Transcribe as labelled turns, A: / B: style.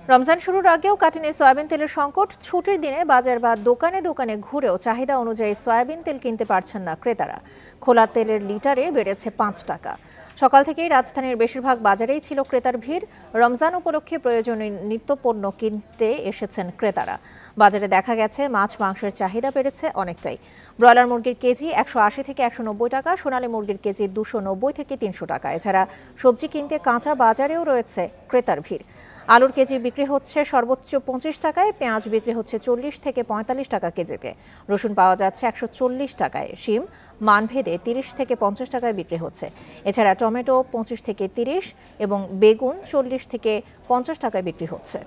A: রমজান শুরুর আগেও কাটেনি সয়াবিন তেলের সংকট। ছুটির দিনে বাজার বা দোকানে দোকানে ঘুরেও চাহিদা অনুযায়ী সয়াবিন তেল কিনতে পারছেন না ক্রেতারা। খোলা তেলের লিটারে বেড়েছে ৫ টাকা। সকাল থেকেই রাজধানীর বেশিরভাগ বাজারেই ছিল ক্রেতার ভিড়। রমজান উপলক্ষে প্রয়োজনীয় নিত্যপণ্য কিনতে এসেছেন ক্রেতারা। বাজারে দেখা গেছে মাছ মাংসের চাহিদা বেড়েছে অনেকটাই। ব্রয়লার মুরগির কেজি ১৮০ থেকে ১৯০ টাকা, সোনালী মুরগির কেজি ২৯০ থেকে ৩০০ টাকা। এছাড়া সবজি কিনতে কাঁচা বাজারেও রয়েছে ক্রেতার ভিড়। আলুর কেজি বিক্রি হচ্ছে সর্বোচ্চ ২৫ টাকায়, পেঁয়াজ বিক্রি হচ্ছে ৪০ থেকে ৪৫ টাকা কেজিতে। রসুন পাওয়া যাচ্ছে ১৪০ টাকায়, শিম মানভেদে ৩০ থেকে ৫০ টাকায় বিক্রি হচ্ছে। এছাড়া টমেটো ২৫ থেকে ৩০ এবং বেগুন ৪০ থেকে ৫০ টাকায় বিক্রি হচ্ছে।